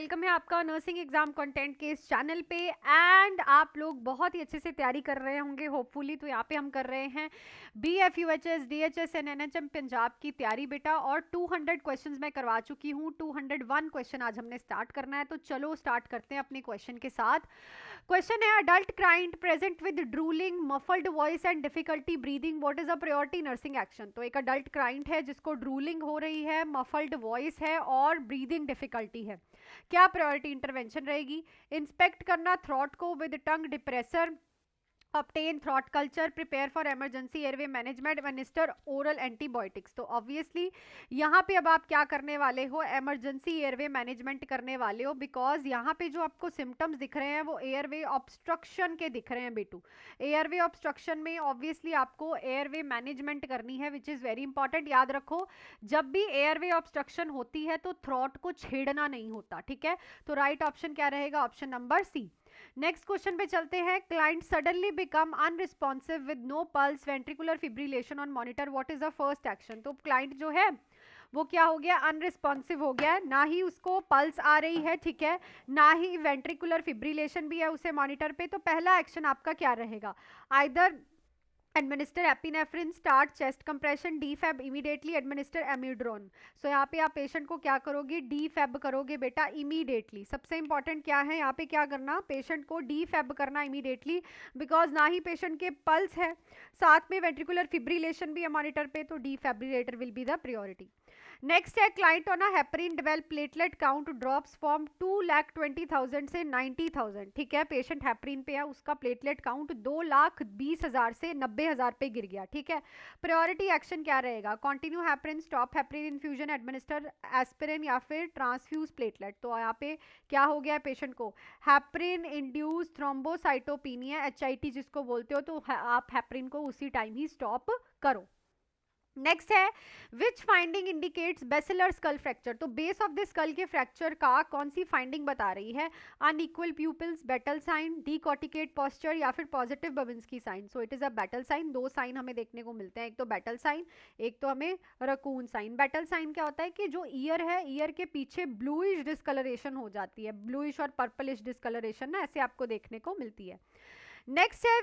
Welcome है आपका nursing exam content के इस चैनल पे। एंड आप लोग बहुत ही अच्छे से तैयारी कर रहे होंगे होपफुली। तो यहाँ पे हम कर रहे हैं BFUHS DHS and NHM Punjab की तैयारी बेटा, और 200 क्वेश्चंस मैं करवा चुकी हूँ। 201 क्वेश्चन आज हमने स्टार्ट करना है, तो चलो स्टार्ट करते हैं अपने क्वेश्चन के साथ। क्वेश्चन है, adult client present with drooling muffled voice and difficulty breathing, what is a priority nursing action. तो एक अडल्ट क्लाइंट है जिसको ड्रूलिंग हो रही है, मफल्ड वॉइस है और ब्रीदिंग डिफिकल्टी है, क्या प्रायोरिटी इंटरवेंशन रहेगी? इंस्पेक्ट करना थ्रॉट को with tongue depressor, obtain throat culture, prepare for emergency airway management, administer oral antibiotics। तो ऑब्वियसली यहाँ पे अब आप क्या करने वाले हो, इमरजेंसी एयरवे मैनेजमेंट करने वाले हो, बिकॉज यहाँ पे जो आपको सिम्टम्स दिख रहे हैं वो एयरवे ऑब्स्ट्रक्शन के दिख रहे हैं बेटू। एयरवे ऑब्स्ट्रक्शन में ऑब्वियसली आपको एयरवे मैनेजमेंट करनी है, विच इज़ वेरी इंपॉर्टेंट। याद रखो, जब भी एयरवे ऑब्स्ट्रक्शन होती है तो थ्रॉट को छेड़ना नहीं होता, ठीक है। तो राइट ऑप्शन क्या रहेगा? Option number C. Next question पे चलते हैं। Client suddenly become unresponsive with no pulse, ventricular fibrillation on monitor, what is the first action. तो क्लाइंट जो है वो क्या हो गया? अनरिस्पॉन्सिव हो गया है, ना ही उसको पल्स आ रही है, ठीक है, ना ही वेंट्रिकुलर फिब्रिलेशन भी है उसे मॉनिटर पे। तो पहला एक्शन आपका क्या रहेगा? Either administer epinephrine, start chest compression, defib immediately, administer amiodarone. So यहाँ पे आप पेशेंट को क्या करोगे? डी फैब करोगे बेटा इमीडिएटली। सबसे इंपॉर्टेंट क्या है यहाँ पे, क्या करना? पेशेंट को डी फैब करना इमीडिएटली, बिकॉज ना ही पेशेंट के पल्स है, साथ में वेंट्रिकुलर फिब्रिलेशन भी है मॉनिटर पे, तो defibrillator will be the priority. Next है, client on heparin develop platelet count drops from 2,20,000 से 90,000, ठीक है। पेशेंट हेपरिन पे है, उसका प्लेटलेट काउंट 2,20,000 से 90,000 पे गिर गया, ठीक है। प्रायोरिटी एक्शन क्या रहेगा? Continue heparin, stop heparin infusion, administer aspirin या फिर ट्रांसफ्यूज प्लेटलेट। तो यहाँ पे क्या हो गया पेशेंट को? हेपरिन इंड्यूस थ्रोम्बोसाइटोपिनिया, HIT जिसको बोलते हो, तो आप हेपरिन को उसी टाइम ही स्टॉप करो। नेक्स्ट है, which finding indicates basilar skull fracture. तो बेस ऑफ द स्कल के फ्रैक्चर का कौन सी फाइंडिंग बता रही है? Unequal pupils, battle sign, decorticate posture या फिर positive Babinski sign. So it is a battle sign. दो साइन हमें देखने को मिलते हैं, एक तो बैटल साइन, एक तो हमें रकून साइन। बैटल साइन क्या होता है कि जो ईयर है, ईयर के पीछे ब्लूइश डिस्कलरेशन हो जाती है, ब्लूइश और पर्पलिश डिस्कलरेशन ना, ऐसे आपको देखने को मिलती है। नेक्स्ट है,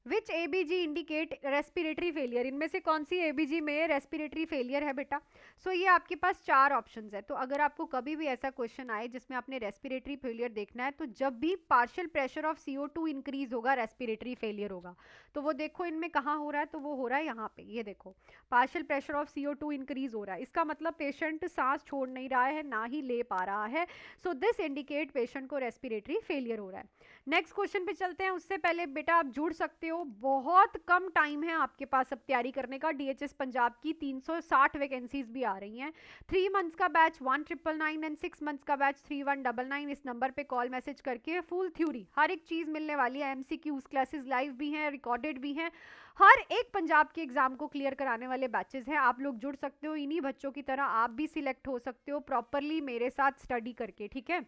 विच एबीजी इंडिकेट रेस्पिरेटरी फेलियर। इनमें से कौन सी एबीजी में रेस्पिरेटरी फेलियर है बेटा? सो ये आपके पास चार ऑप्शंस है। तो अगर आपको कभी भी ऐसा क्वेश्चन आए जिसमें आपने रेस्पिरेटरी फेलियर देखना है, तो जब भी partial pressure of CO2 increase होगा रेस्पिरेटरी फेलियर होगा। तो वो देखो इनमें कहाँ हो रहा है, तो वो हो रहा है यहाँ पे, ये देखो partial pressure of CO2 increase हो रहा है। इसका मतलब पेशेंट सांस छोड़ नहीं रहा है, ना ही ले पा रहा है। सो दिस इंडिकेट पेशेंट को रेस्पिरेटरी फेलियर हो रहा है। नेक्स्ट क्वेश्चन पे चलते हैं। उससे पहले बेटा आप जुड़ सकते हो, बहुत कम टाइम है आपके पास अब तैयारी करने का। DHS पंजाब की 360 वैकेंसीज भी आ रही हैं। 3 मंथ्स का बैच 1999 एंड 6 मंथ्स का बैच 3199। इस नंबर पे कॉल मैसेज करके फुल थ्योरी हर एक चीज मिलने वाली है। MCQs क्लासेस लाइव भी हैं, रिकॉर्डेड भी हैं। हर एक पंजाब के एग्जाम को क्लियर कराने वाले बैचेस हैं। आप लोग जुड़ सकते हो, इन्हीं बच्चों की तरह आप भी सिलेक्ट हो सकते हो प्रॉपरली मेरे साथ स्टडी करके, ठीक है।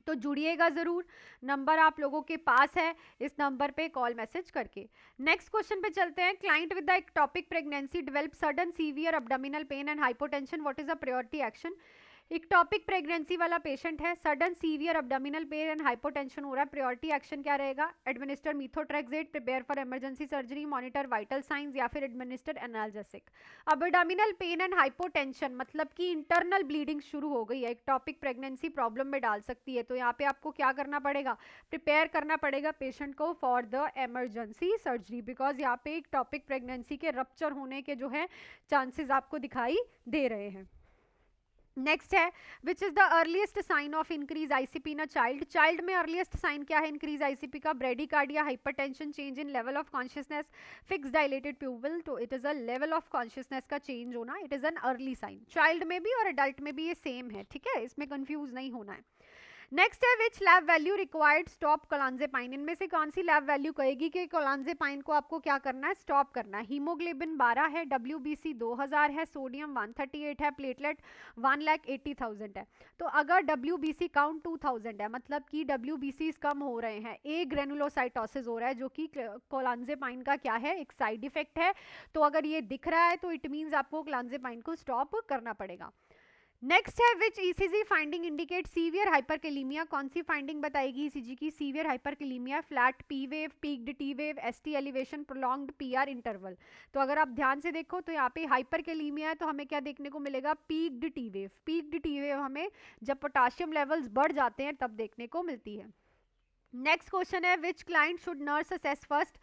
तो जुड़िएगा जरूर, नंबर आप लोगों के पास है, इस नंबर पे कॉल मैसेज करके। नेक्स्ट क्वेश्चन पे चलते हैं। Client with the ectopic pregnancy develop sudden severe abdominal pain and hypotension, what is a priority action. Ectopic pregnancy वाला पेशेंट है, sudden severe abdominal pain and hypotension हो रहा है, प्रायोरिटी एक्शन क्या रहेगा? Administer methotrexate, prepare for emergency surgery, monitor vital signs या फिर administer analgesic. अब एब्डोमिनल पेन एंड हाइपोटेंशन मतलब कि इंटरनल ब्लीडिंग शुरू हो गई है, इक्टोपिक प्रेगनेंसी प्रॉब्लम में डाल सकती है। तो यहाँ पे आपको क्या करना पड़ेगा? प्रिपेयर करना पड़ेगा पेशेंट को for the emergency surgery, because यहाँ पे इक्टोपिक प्रेगनेंसी के रप्चर होने के जो है चांसेस आपको दिखाई दे रहे हैं। नेक्स्ट है, which is the earliest sign of increase ICP in a child. Child में अर्लीस्ट साइन क्या है इंक्रीज आईसीपी का? Bradycardia, hypertension, change in level of consciousness, fix dilated pupil. तो it is a level of consciousness का change होना, it is an early sign. Child में भी और अडल्ट में भी ये सेम है, ठीक है, इसमें कंफ्यूज नहीं होना है। नेक्स्ट है, विच लैब वैल्यू रिक्वायर्ड स्टॉप कोलांजेपाइन। इनमें से कौन सी लैब वैल्यू कहेगी कि कोलांजेपाइन को आपको क्या करना है? स्टॉप करना है। हीमोग्लोबिन 12 है, WBC 2000 है, सोडियम 138 है, प्लेटलेट 1,80,000 है। तो अगर WBC काउंट 2000 है, मतलब कि WBC कम हो रहे हैं, ए ग्रेनुलोसाइटोसिस हो रहा है, जो कि कोलांजेपाइन का क्या है? एक साइड इफेक्ट है। तो अगर ये दिख रहा है तो इट मीन्स आपको कोलांजेपाइन को स्टॉप करना पड़ेगा। नेक्स्ट है which ECG finding indicate severe hyperkalaemia, कौन सी फाइंडिंग बताएगी ईसीजी की severe hyperkalaemia? Flat P wave, peaked T wave, ST elevation, prolonged PR interval. तो अगर आप ध्यान से देखो तो यहाँ पे हाइपरकेलीमिया है तो हमें क्या देखने को मिलेगा? Peaked T wave. Peaked T wave हमें जब पोटाशियम लेवल्स बढ़ जाते हैं तब देखने को मिलती है। नेक्स्ट क्वेश्चन है which client should nurse assess first,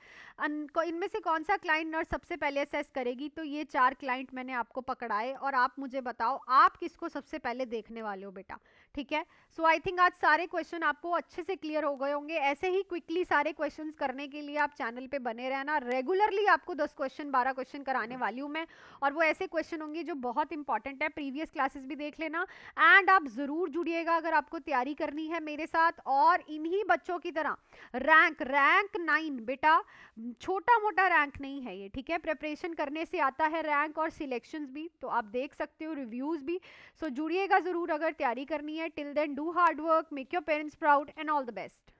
इनमें से कौन सा क्लाइंट नर्स सबसे पहले असेस करेगी? तो ये 4 क्लाइंट मैंने आपको पकड़ाए और आप मुझे बताओ आप किसको सबसे पहले देखने वाले हो बेटा, ठीक है। सो आई थिंक आज सारे क्वेश्चन आपको अच्छे से क्लियर हो गए होंगे। ऐसे ही क्विकली सारे क्वेश्चंस करने के लिए आप चैनल पे बने रहना। रेगुलरली आपको 10 क्वेश्चन 12 क्वेश्चन कराने वाली हूँ मैं, और वो ऐसे क्वेश्चन होंगे जो बहुत इंपॉर्टेंट है। प्रीवियस क्लासेस भी देख लेना एंड आप जरूर जुड़िएगा अगर आपको तैयारी करनी है मेरे साथ। और इन्हीं बच्चों की तरह रैंक 9 बेटा, छोटा मोटा रैंक नहीं है ये, ठीक है। प्रिपरेशन करने से आता है रैंक और सिलेक्शंस भी, तो आप देख सकते हो रिव्यूज भी। सो जुड़िएगा जरूर अगर तैयारी करनी है। Till then do hard work, make your parents proud and all the best.